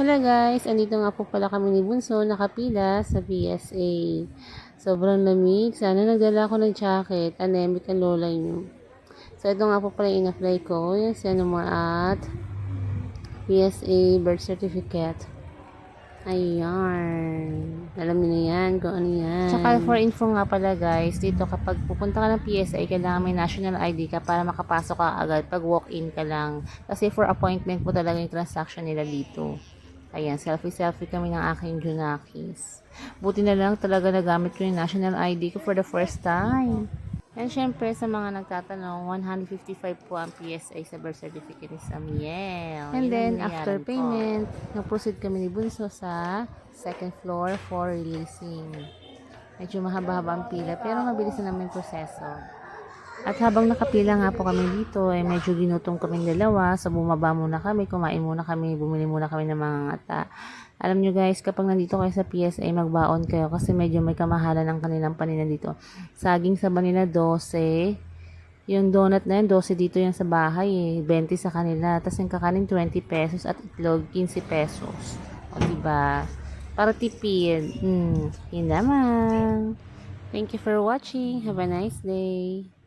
Hello guys, andito nga po pala kami ni Bunso nakapila sa PSA. Sobrang lamig. Sana nagdala ako ng jacket. Anemic ang lola nyo. So ito nga po pala yung in-apply ko. Yung sino mo at PSA birth certificate. Ayan. Alam niyo na yan kung ano yan. Tsaka for info nga pala guys, dito kapag pupunta ka ng PSA, kailangan may national ID ka para makapasok ka agad pag walk-in ka lang. Kasi for appointment po talaga yung transaction nila dito. Ayan, selfie-selfie kami ng aking Junakis. Buti na lang talaga nagamit ko yung national ID ko for the first time. And syempre, sa mga nagtatanong, 155 po ang PSA sa birth certificate ni Samuel. And then, after payment, nag-proceed kami ni Bunso sa second floor for releasing. Medyo mahaba-haba ang pila, pero mabilis na naman yung proseso. At habang nakapila nga po kami dito, medyo ginutom kaming dalawa. So, bumaba muna kami, kumain muna kami, bumili muna kami ng mga ngata. Alam nyo guys, kapag nandito kayo sa PSA, magbaon kayo kasi medyo may kamahalan ng kanilang paninan dito. Saging sa kanila, 12. Yung donut na yan, 12 dito yan sa bahay 20 sa kanila. Tapos yung kakanin, 20 pesos at itlog, 15 pesos. O diba? Para tipid. Yun naman. Thank you for watching. Have a nice day.